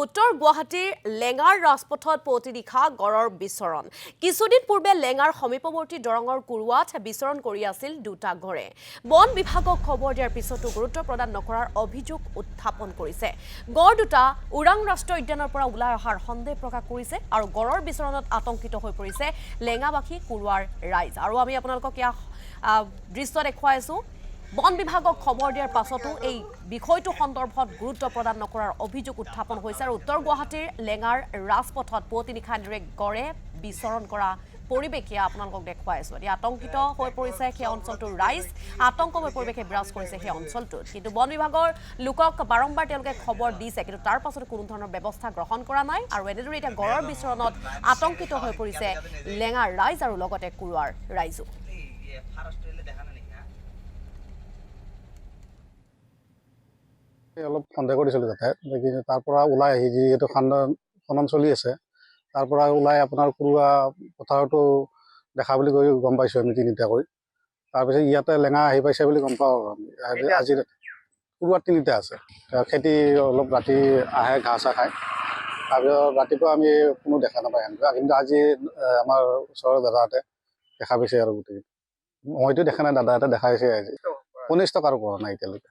উত্তৰ গুৱাহাটীৰ লেঙাৰ ৰাজপথত পুৱতি নিশা গড়ৰ বিচৰণ কিছুদিন পূৰ্বে লেঙাৰ সমীপৱৰ্তী দৰঙৰ কুৰুৱাত বিচৰণ কৰি আছিল দুটা গড়ে বন বিভাগক খবৰ দিয়াৰ পিছতো গুৰুত্ব প্ৰদান নকৰাৰ অভিযোগ উত্থাপন কৰিছে গড় দুটা ওৰাং ৰাষ্ট্ৰীয় উদ্যানৰ পৰা ওলাই অহাৰ সন্দেহ প্ৰকাশ কৰিছে আৰু গড়ৰ বিচৰণত আতংকিত হৈ পৰিছে লেঙাবাসী কুৰুৱাৰ ৰাইজ আৰু আমি আপোনালোকক ইয়া দৃশ্য দেখুৱাইছো বন বিভাগক খবৰ দিয়াৰ পাছতো এই বিষয়টো সন্দৰ্ভত গুৰুত্ব প্ৰদান নকৰাৰ অভিযোগ উত্থাপন হৈছে আৰু উত্তৰ গুৱাহাটীৰ লেঙাৰ ৰাজপথত পুৱতি নিশা দৰে গড়ে বিচৰণ কৰা পৰিৱেশে আপোনালোকক দেখুৱাইছো এতিয়া আতংকিত হৈ পৰিছে সেই অঞ্চলটোৰ ৰাইজ আতংকময় পৰিৱেশে বিৰাজ কৰিছে সেই অঞ্চলটোত কিন্তু বন বিভাগৰ লোকক বাৰম্বাৰ তেওঁলোকে খবৰ দিছে কিন্তু তাৰ পাছতো কোনো ধৰণৰ ব্যৱস্থা গ্ৰহণ কৰা নাই আৰু এনেদৰে এতিয়া গড়ৰ বিচৰণত আতংকিত হৈ পৰিছে লেঙাৰ ৰাইজ আৰু লগতে কুৰুৱাৰ ৰাইজো অলপ সন্দেহ কৰিছিলোঁ তাতে তাৰ পৰা ওলাই আহি যিহেতু খনন চলি আছে তাৰ পৰা ওলাই আপোনাৰ কুৰুৱা পথাৰতো দেখা বুলি কৈ গম পাইছোঁ আমি তিনিটা কৰি তাৰপিছত ইয়াতে লেঙা আহি পাইছে বুলি গম পাওঁ আমি আজি কুৰুৱাত তিনিটা আছে খেতি অলপ ৰাতি আহে ঘাঁহ চাহ খায় তাৰপিছত ৰাতিপুৱা আমি কোনো দেখা নাপায় কিন্তু আজি আমাৰ ওচৰৰ দাদাহঁতে দেখা পাইছে আৰু গোটেই মইতো দেখা নাই দাদাহঁতে দেখাইছে আজি 19 টকাৰ পৰা নাই এতিয়ালৈকে